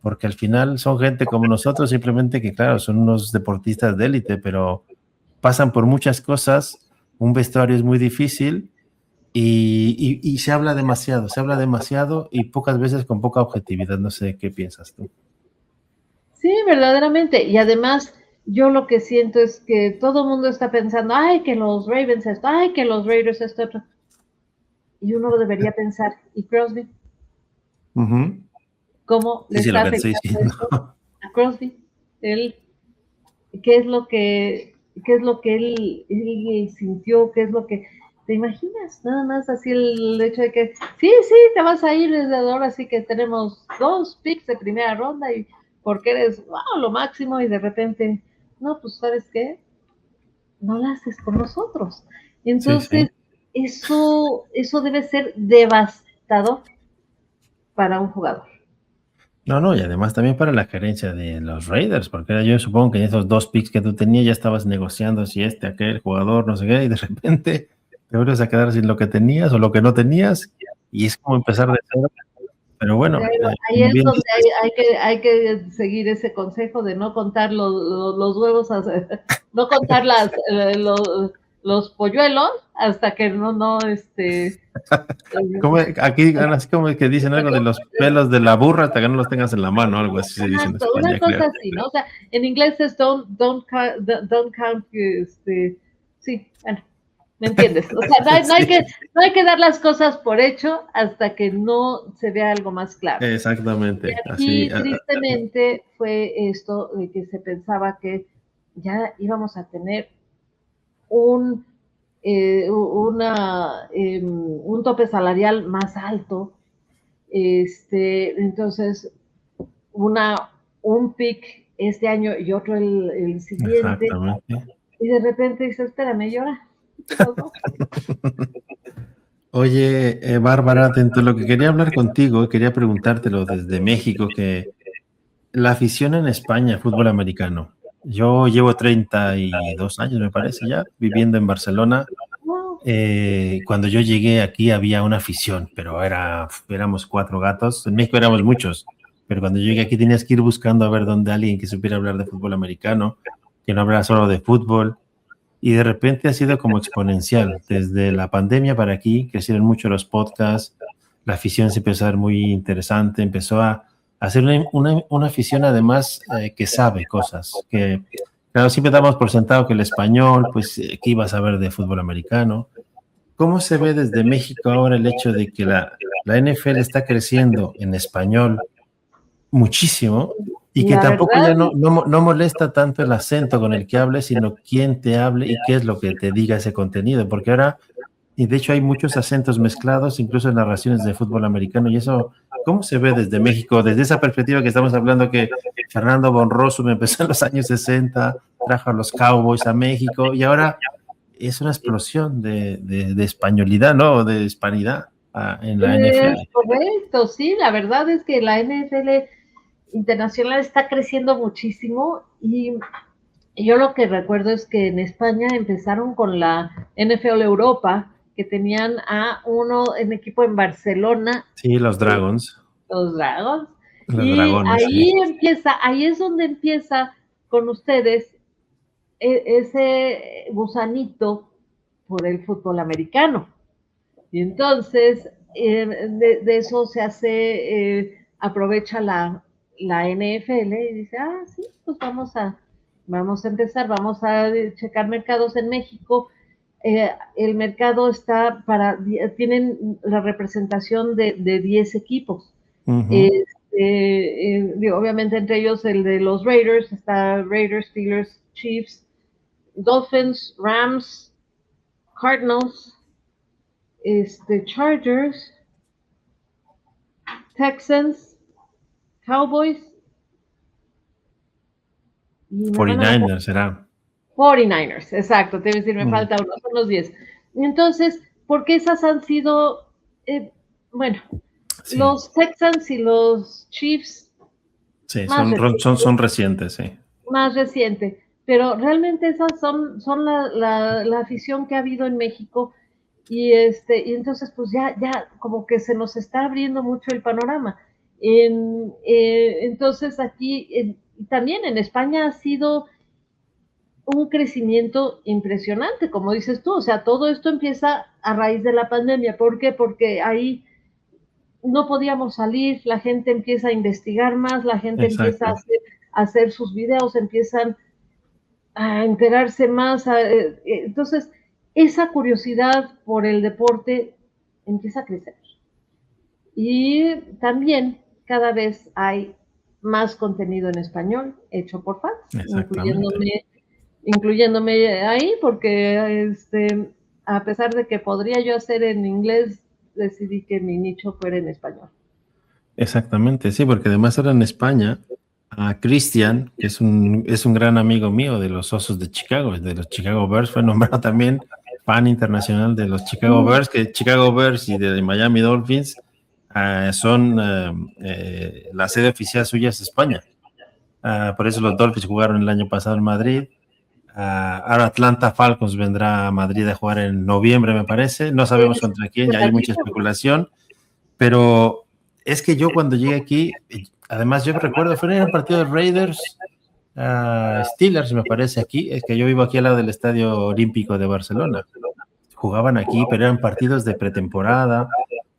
A: porque al final son gente como nosotros, simplemente que, claro, son unos deportistas de élite, pero pasan por muchas cosas, un vestuario es muy difícil y se habla demasiado y pocas veces con poca objetividad. No sé qué piensas tú.
B: Sí, verdaderamente. Y además, yo lo que siento es que todo el mundo está pensando, ay, que los Ravens esto, ay, que los Raiders esto, otro. Y uno debería pensar, ¿y Crosby?
A: Uh -huh.
B: ¿Cómo le
A: Sí, sí, lo
B: está
A: que te estoy
B: afectando
A: diciendo.
B: esto a Crosby? Él, ¿qué es lo que, qué es lo que él sintió? ¿Qué es lo que te imaginas? Nada más así el hecho de que, sí, sí, te vas a ir desde ahora, sí que tenemos 2 picks de primera ronda y porque eres, wow, lo máximo y de repente, no, pues, ¿sabes qué? No la haces con nosotros.
A: Sí,
B: Entonces,
A: sí.
B: eso debe ser devastador para un jugador.
A: No, no, y además también para la gerencia de los Raiders, porque yo supongo que en esos 2 picks que tú tenías ya estabas negociando si aquel jugador, no sé qué, y de repente te vuelves a quedar sin lo que tenías o lo que no tenías, y es como empezar de cero. Pero bueno,
B: Ahí
A: como
B: es
A: bien
B: donde
A: dices,
B: hay que seguir ese consejo de no contar los huevos, no contar los polluelos hasta que
A: como aquí así como que dicen algo de los pelos de la burra hasta que no los tengas en la mano, algo así se dice en
B: exacto, una
A: España,
B: cosa
A: creo.
B: así, ¿no? O sea, en inglés es don't count, sí, bueno, ¿me entiendes? O sea,
A: Sí,
B: no hay que dar las cosas por hecho hasta que no se vea algo más claro. Y
A: exactamente, así.
B: aquí, tristemente, fue esto de que se pensaba que ya íbamos a tener un, un tope salarial más alto. Entonces, una, un pick este año y otro el siguiente.
A: Exactamente.
B: Y de repente dice, espérame, llora. ¿Qué pasó?
A: Oye, Bárbara, dentro de lo que quería hablar contigo, quería preguntártelo desde México, que la afición en España, fútbol americano. Yo llevo 32 años, me parece ya, viviendo en Barcelona.
B: No,
A: Cuando yo llegué aquí había una afición, pero éramos 4 gatos. En México éramos muchos, pero cuando yo llegué aquí tenías que ir buscando a ver dónde alguien que supiera hablar de fútbol americano, que no hablara solo de fútbol. Y de repente ha sido como exponencial. Desde la pandemia para aquí crecieron mucho los podcasts, la afición se empezó a ver muy interesante, empezó a hacer una afición además que sabe cosas, que claro, siempre damos por sentado que el español, pues que iba a saber de fútbol americano. ¿Cómo se ve desde México ahora el hecho de que la NFL está creciendo en español muchísimo y que
B: la
A: tampoco
B: verdad,
A: ya no molesta tanto el acento con el que hables, sino quién te hable y qué es lo que te diga ese contenido? Porque ahora, y de hecho hay muchos acentos mezclados, incluso en narraciones de fútbol americano, y eso, ¿cómo se ve desde México? Desde esa perspectiva que estamos hablando, que Fernando Von Rossum empezó en los años 60, trajo a los Cowboys a México, y ahora es una explosión de españolidad, ¿no? De hispanidad en la
B: es
A: NFL.
B: correcto, sí, la verdad es que la NFL internacional está creciendo muchísimo y yo lo que recuerdo es que en España empezaron con la NFL Europa, que tenían a uno en equipo en Barcelona,
A: Sí, los Dragons,
B: los Dragons,
A: los
B: y
A: dragones, sí.
B: ahí es donde empieza con ustedes ese gusanito por el fútbol americano. Y entonces, de eso se hace, aprovecha la NFL y dice, ah, sí, pues vamos a empezar, vamos a checar mercados en México. El mercado tienen la representación de 10 equipos.
A: Ujú.
B: Este, Obviamente entre ellos el de los Raiders, está Raiders, Steelers, Chiefs, Dolphins, Rams, Cardinals, Chargers, Texans, Cowboys, y me van a
A: 49ers será.
B: 49ers, exacto, te voy a decir, me falta uno, son los 10. Entonces, porque esas han sido,
A: Sí.
B: los Texans y los Chiefs.
A: Sí, son recientes, sí.
B: Más reciente, pero realmente esas son la afición que ha habido en México y entonces pues ya como que se nos está abriendo mucho el panorama. Entonces aquí también en España ha sido un crecimiento impresionante, como dices tú, o sea, todo esto empieza a raíz de la pandemia. ¿Por qué? Porque ahí no podíamos salir, la gente empieza a investigar más, la gente
A: Exacto.
B: empieza a hacer sus videos, empiezan a enterarse más. Entonces, esa curiosidad por el deporte empieza a crecer. Y también cada vez hay más contenido en español hecho por fans, incluyéndome ahí, porque a pesar de que podría yo hacer en inglés, decidí que mi nicho fuera en español.
A: Exactamente, sí, porque además ahora en España, a Cristian, que es un gran amigo mío de los Osos de Chicago, de los Chicago Bears, fue nombrado también fan internacional de los Chicago Bears, que Chicago Bears y de Miami Dolphins son la sede oficial suya es España. Por eso los Dolphins jugaron el año pasado en Madrid. Ahora Atlanta Falcons vendrá a Madrid a jugar en noviembre, me parece. No sabemos contra quién, ya hay mucha especulación, pero es que yo cuando llegué aquí, además yo recuerdo, fue en el partido de Raiders, Steelers me parece aquí, es que yo vivo aquí al lado del Estadio Olímpico de Barcelona. Jugaban aquí, pero eran partidos de pretemporada.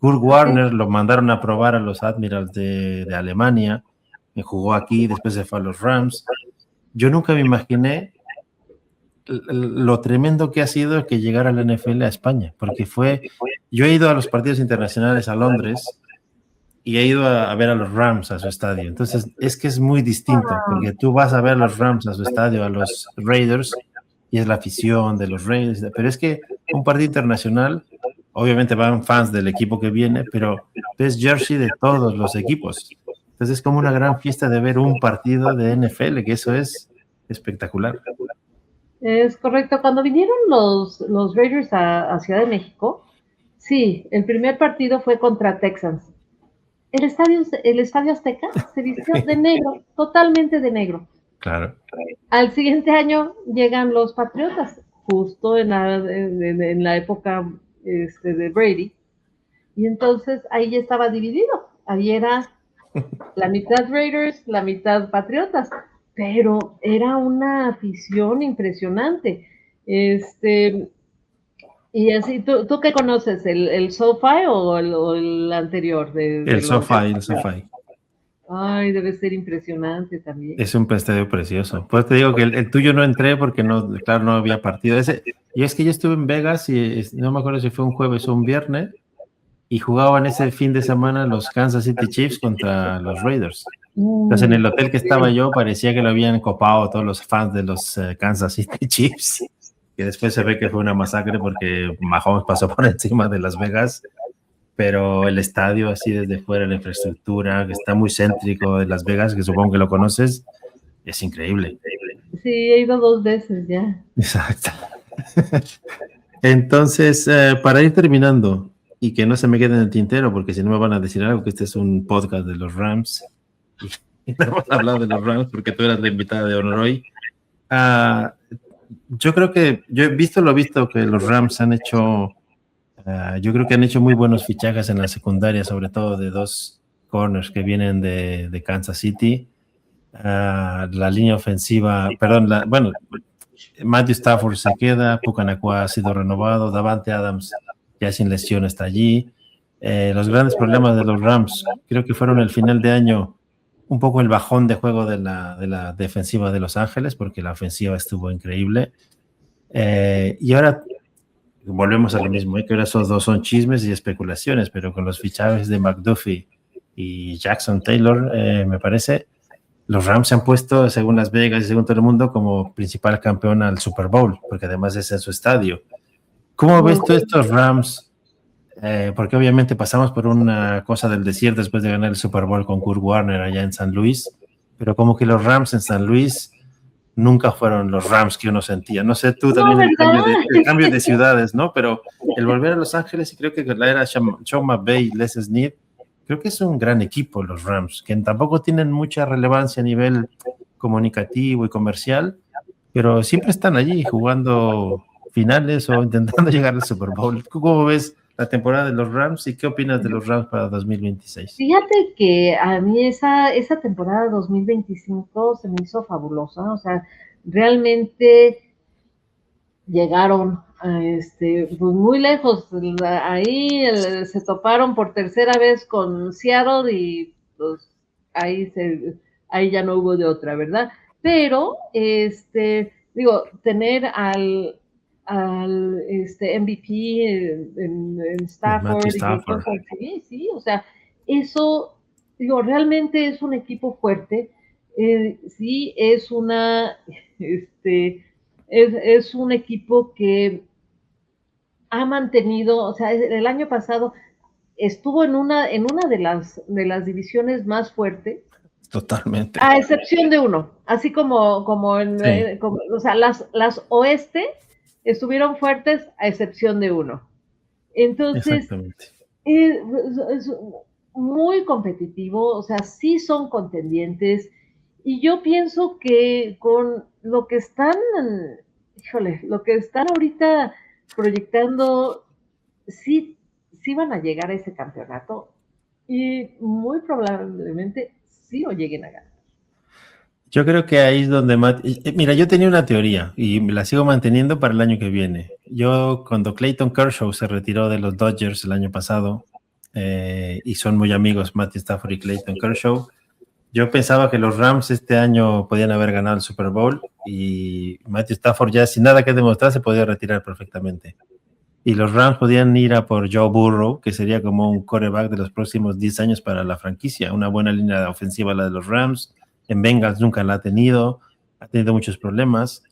A: Kurt Warner lo mandaron a probar a los Admirals de Alemania, me jugó aquí, después se fue a los Rams. Yo nunca me imaginé lo tremendo que ha sido que llegara a la NFL a España, porque yo he ido a los partidos internacionales a Londres y he ido a ver a los Rams a su estadio. Entonces, es que es muy distinto, porque tú vas a ver a los Rams a su estadio, a los Raiders, y es la afición de los Raiders, pero es que un partido internacional, obviamente van fans del equipo que viene, pero ves jersey de todos los equipos. Entonces, es como una gran fiesta de ver un partido de NFL, que eso es espectacular.
B: Es correcto. Cuando vinieron los Raiders a Ciudad de México, sí, el primer partido fue contra Texans. El estadio Azteca se vistió de negro, totalmente de negro.
A: Claro.
B: Al siguiente año llegan los Patriotas, justo en la época de Brady. Y entonces ahí ya estaba dividido. Ahí era la mitad Raiders, la mitad Patriotas. Pero era una afición impresionante. Y así, ¿tú qué conoces? ¿El SoFi o el anterior?
A: El SoFi.
B: Ay, debe ser impresionante también.
A: Es un estadio precioso. Pues te digo que el tuyo no entré porque claro, no había partido. Y es que yo estuve en Vegas y no me acuerdo si fue un jueves o un viernes y jugaban ese fin de semana los Kansas City Chiefs contra los Raiders. Entonces en el hotel que estaba yo parecía que lo habían copado todos los fans de los Kansas City Chiefs. Que después se ve que fue una masacre porque Mahomes pasó por encima de Las Vegas, pero el estadio así desde fuera, la infraestructura, que está muy céntrico de Las Vegas, que supongo que lo conoces, es increíble.
B: Sí, he ido 2 veces ya.
A: Exacto. Entonces, para ir terminando, y que no se me quede en el tintero, porque si no me van a decir algo, que este es un podcast de los Rams, y no hemos hablado de los Rams porque tú eras la invitada de honor hoy. Yo creo que, yo he visto que los Rams han hecho, yo creo que han hecho muy buenos fichajes en la secundaria, sobre todo de 2 corners que vienen de Kansas City. La línea ofensiva, Matthew Stafford se queda, Puka Nacua ha sido renovado, Davante Adams ya sin lesión está allí. Los grandes problemas de los Rams creo que fueron el final de año un poco el bajón de juego de la defensiva de Los Ángeles, porque la ofensiva estuvo increíble. Y ahora volvemos a lo mismo, que ahora esos dos son chismes y especulaciones, pero con los fichajes de McDuffie y Jackson Taylor, me parece, los Rams se han puesto, según Las Vegas y según todo el mundo, como principal campeón al Super Bowl, porque además es en su estadio. ¿Cómo ves tú estos Rams? Porque obviamente pasamos por una cosa del desierto después de ganar el Super Bowl con Kurt Warner allá en San Luis, pero como que los Rams en San Luis nunca fueron los Rams que uno sentía. No sé, tú
B: No,
A: también
B: ¿verdad?
A: el cambio de ciudades, ¿no? Pero el volver a Los Ángeles, y creo que la era Sean McVay y Les Snead, creo que es un gran equipo los Rams, que tampoco tienen mucha relevancia a nivel comunicativo y comercial, pero siempre están allí jugando finales o intentando llegar al Super Bowl. ¿Cómo ves la temporada de los Rams y qué opinas de los Rams para 2026?
B: Fíjate que a mí esa temporada 2025 se me hizo fabulosa, o sea, realmente llegaron pues muy lejos, ahí se toparon por tercera vez con Seattle y pues ahí, ahí ya no hubo de otra, ¿verdad? Pero, digo, tener al MVP en
A: Matthew
B: Stafford,
A: Stafford.
B: sí, sí, o sea, eso, digo, realmente es un equipo fuerte, sí, es un equipo que ha mantenido, o sea, el año pasado estuvo en una de las divisiones más fuertes,
A: Totalmente.
B: a excepción de uno, así
A: Sí,
B: o sea, las oeste estuvieron fuertes a excepción de uno. Entonces,
A: exactamente.
B: es muy competitivo, o sea, sí son contendientes, y yo pienso que con lo que están, híjole, lo que están ahorita proyectando, sí, sí van a llegar a ese campeonato y muy probablemente sí lo lleguen a ganar.
A: Yo creo que ahí es donde mira, yo tenía una teoría y me la sigo manteniendo para el año que viene. Yo, cuando Clayton Kershaw se retiró de los Dodgers el año pasado, y son muy amigos Matthew Stafford y Clayton Kershaw, yo pensaba que los Rams este año podían haber ganado el Super Bowl y Matthew Stafford ya sin nada que demostrar se podía retirar perfectamente. Y los Rams podían ir a por Joe Burrow, que sería como un quarterback de los próximos 10 años para la franquicia. Una buena línea ofensiva la de los Rams. En Bengals nunca la ha tenido muchos problemas.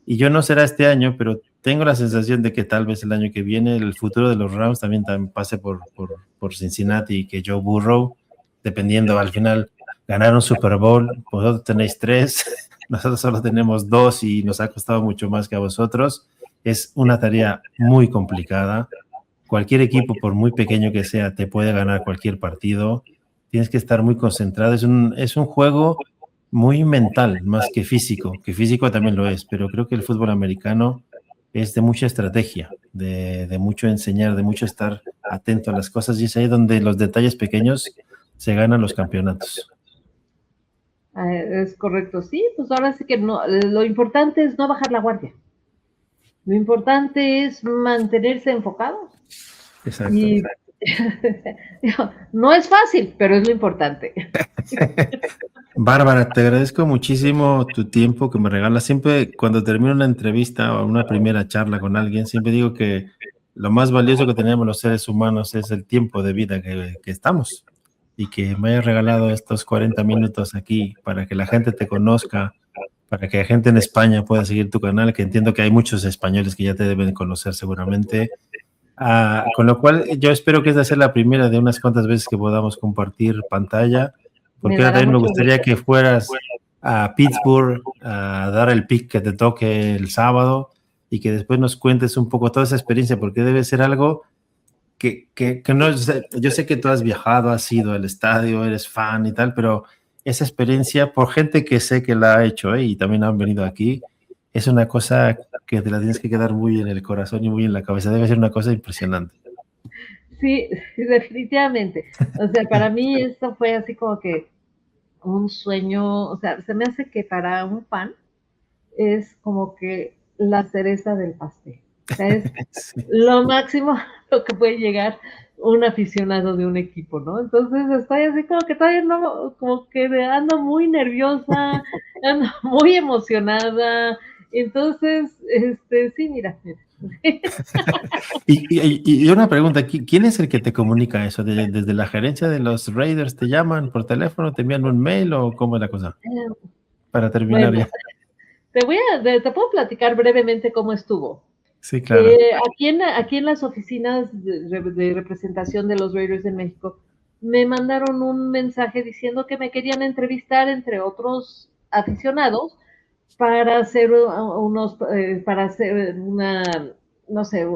A: Y yo no será este año, pero tengo la sensación de que tal vez el año que viene el futuro de los Rams también pase por Cincinnati y que Joe Burrow, dependiendo al final, ganar un Super Bowl. Vosotros tenéis 3, nosotros solo tenemos 2 y nos ha costado mucho más que a vosotros. Es una tarea muy complicada. Cualquier equipo, por muy pequeño que sea, te puede ganar cualquier partido. Tienes que estar muy concentrado. Es un juego muy mental, más que físico también lo es, pero creo que el fútbol americano es de mucha estrategia, de mucho enseñar, de mucho estar atento a las cosas, y es ahí donde los detalles pequeños se ganan los campeonatos.
B: Es correcto, sí, pues ahora sí que no, lo importante es no bajar la guardia. Lo importante es mantenerse enfocados
A: Exacto.
B: y no es fácil, pero es lo importante.
A: Bárbara, te agradezco muchísimo tu tiempo que me regalas. Siempre cuando termino una entrevista o una primera charla con alguien, siempre digo que lo más valioso que tenemos los seres humanos es el tiempo de vida que estamos, y que me hayas regalado estos 40 minutos aquí para que la gente te conozca, para que la gente en España pueda seguir tu canal, que entiendo que hay muchos españoles que ya te deben conocer seguramente. Con lo cual, yo espero que esta sea la primera de unas cuantas veces que podamos compartir pantalla,
B: Me
A: porque ahora
B: dará
A: también me
B: mucho
A: gustaría
B: gusto.
A: que fueras a Pittsburgh a dar el pick que te toque el sábado y que después nos cuentes un poco toda esa experiencia, porque debe ser algo que no, yo sé que tú has viajado, has ido al estadio, eres fan y tal, pero esa experiencia, por gente que sé que la ha hecho, y también han venido aquí, es una cosa que te la tienes que quedar muy en el corazón y muy en la cabeza. Debe ser una cosa impresionante.
B: Sí, definitivamente. O sea, para mí esto fue así como que un sueño, o sea, se me hace que para un fan es como que la cereza del pastel. O sea, es
A: Sí.
B: lo máximo a lo que puede llegar un aficionado de un equipo, ¿no? Entonces estoy así como que todavía no, como que ando muy nerviosa, ando muy emocionada. Entonces, sí, mira.
A: Y una pregunta, ¿quién es el que te comunica eso? ¿Desde la gerencia de los Raiders te llaman por teléfono, te envían un mail o cómo es la cosa? Para terminar
B: Bueno,
A: ya.
B: te puedo platicar brevemente cómo estuvo.
A: Sí, claro.
B: Aquí en las oficinas de representación de los Raiders en México, me mandaron un mensaje diciendo que me querían entrevistar entre otros aficionados para hacer para hacer no sé,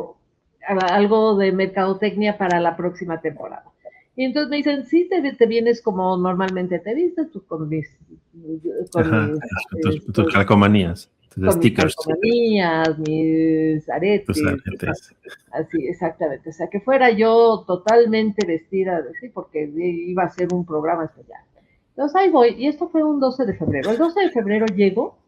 B: algo de mercadotecnia para la próxima temporada. Y entonces me dicen, sí, te vienes como normalmente te vistes, tú con
A: Ajá,
B: mis,
A: tus calcomanías, tus
B: con mis
A: stickers,
B: calcomanías, mis
A: tus
B: aretes,
A: aretes.
B: así, exactamente. O sea, que fuera yo totalmente vestida, sí, porque iba a ser un programa especial. Entonces ahí voy, y esto fue un 12 de febrero. El 12 de febrero llego,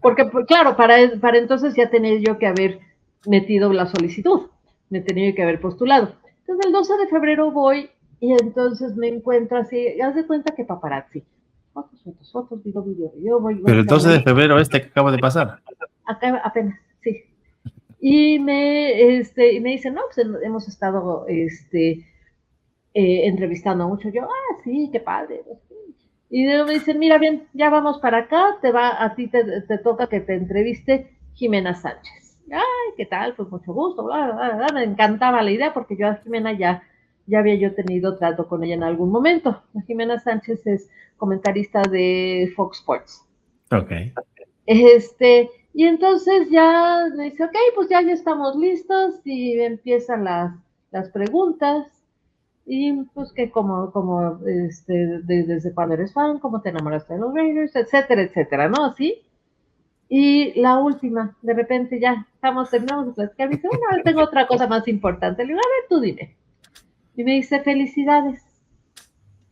B: porque, pues, claro, para entonces ya tenía yo que haber metido la solicitud, me tenía que haber postulado. Entonces el 12 de febrero voy y entonces me encuentro así, haz de cuenta que paparazzi. Fotos, video. Yo voy
A: Pero el 12 de
B: caminando,
A: febrero que acaba de pasar.
B: acá apenas, sí. Y me dicen, no, pues hemos estado entrevistando mucho. Yo, sí, qué padre. Y me dicen, mira bien, ya vamos para acá, a ti te toca que te entreviste Jimena Sánchez. Ay, ¿qué tal? Pues mucho gusto, bla, bla, bla. Me encantaba la idea porque yo a Jimena ya había yo tenido trato con ella en algún momento. Jimena Sánchez es comentarista de Fox Sports.
A: Ok.
B: Y entonces ya me dice, ok, pues ya estamos listos y empiezan las preguntas. Y pues que desde cuando eres fan, cómo te enamoraste de los Raiders, etcétera, etcétera, ¿no? Así. Y la última, de repente ya terminamos de platicar, me dice, bueno, ahora tengo otra cosa más importante. Le digo, a ver, tú dime. Y me dice, felicidades.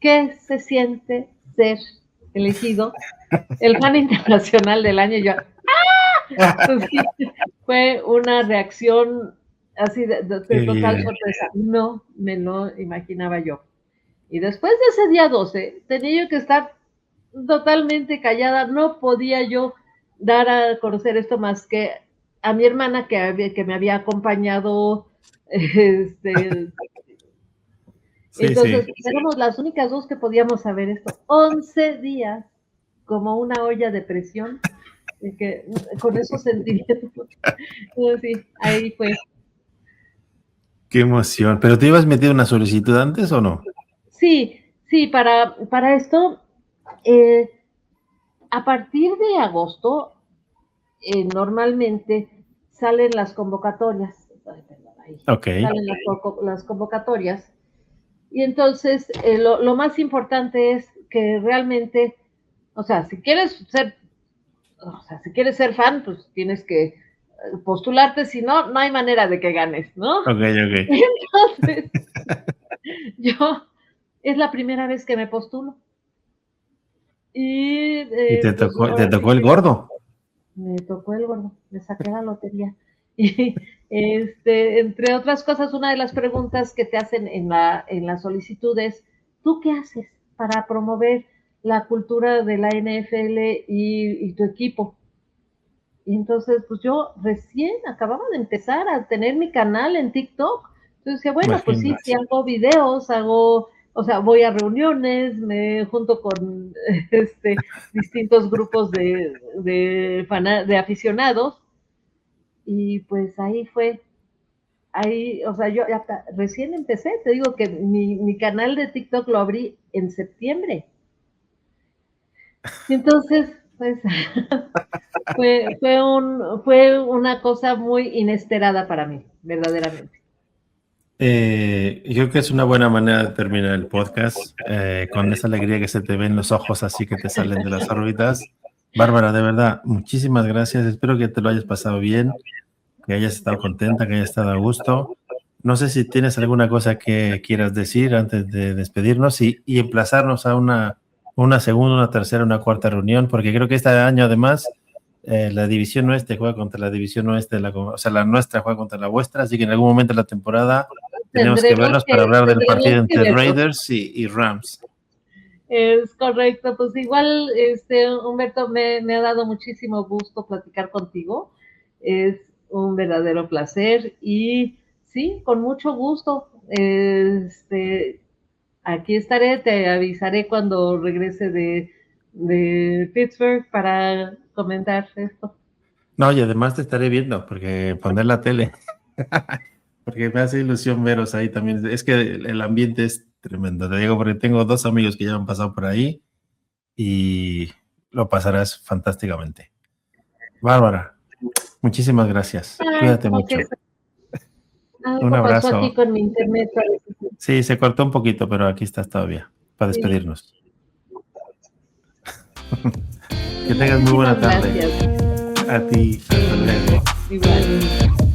B: ¿Qué se siente ser elegido el fan internacional del año? Y yo, entonces, sí, fue una reacción así de total sorpresa. No me lo imaginaba yo. Y después de ese día 12, tenía yo que estar totalmente callada. No podía yo dar a conocer esto más que a mi hermana que me había acompañado. Este,
A: Sí,
B: entonces,
A: sí.
B: éramos las únicas dos que podíamos saber esto. 11 días como una olla de presión, de que, con esos sentimientos. Sí, ahí fue.
A: Qué emoción. ¿Pero te ibas metido una solicitud antes o no?
B: Sí, sí, para esto, eh, a partir de agosto, normalmente salen las convocatorias. Ay, perdón, ahí,
A: Ok.
B: salen las convocatorias. Y entonces, lo más importante es que realmente, o sea, si quieres ser fan, pues tienes que postularte, si no, no hay manera de que ganes, ¿no?
A: Ok, ok.
B: Entonces, yo, es la primera vez que me postulo. Y
A: ¿Y
B: pues
A: te
B: ahora sí
A: tocó el
B: que
A: gordo?
B: me tocó el gordo, me saqué la lotería. Y entre otras cosas, una de las preguntas que te hacen en la solicitud es, ¿tú qué haces para promover la cultura de la NFL y tu equipo? Y entonces, pues yo recién acababa de empezar a tener mi canal en TikTok. Entonces decía, bueno, pues sí,
A: Imagínate.
B: sí hago videos, o sea, voy a reuniones, me junto con distintos grupos de aficionados. Y pues ahí, o sea, yo recién empecé, te digo que mi canal de TikTok lo abrí en septiembre. Y entonces, pues fue una cosa muy inesperada para mí, verdaderamente.
A: Yo creo que es una buena manera de terminar el podcast, con esa alegría que se te ven los ojos así que te salen de las órbitas. Bárbara, de verdad, muchísimas gracias. Espero que te lo hayas pasado bien, que hayas estado contenta, que hayas estado a gusto. No sé si tienes alguna cosa que quieras decir antes de despedirnos y emplazarnos a una segunda, una tercera, una cuarta reunión, porque creo que este año además la división oeste juega contra la división oeste, o sea, la nuestra juega contra la vuestra, así que en algún momento de la temporada tenemos que vernos para hablar del partido
B: Tendremos que
A: entre
B: verlo.
A: Raiders y Rams.
B: Es correcto, pues igual, Humberto, me ha dado muchísimo gusto platicar contigo. Es, un verdadero placer y sí, con mucho gusto. Aquí estaré, te avisaré cuando regrese de Pittsburgh para comentar esto.
A: No, y además te estaré viendo, porque poner la tele, porque me hace ilusión veros ahí también. Es que el ambiente es tremendo, te digo, porque tengo dos amigos que ya han pasado por ahí y lo pasarás fantásticamente. Bárbara, muchísimas gracias.
B: Ay,
A: Cuídate
B: como
A: mucho.
B: que
A: Un
B: algo pasó aquí
A: abrazo.
B: con mi internet. Parece.
A: Sí, se cortó un poquito, pero aquí estás todavía para
B: Sí,
A: despedirnos. Que tengas muy buena
B: muchísimas
A: tarde.
B: gracias.
A: A ti, hasta luego.
B: Igual.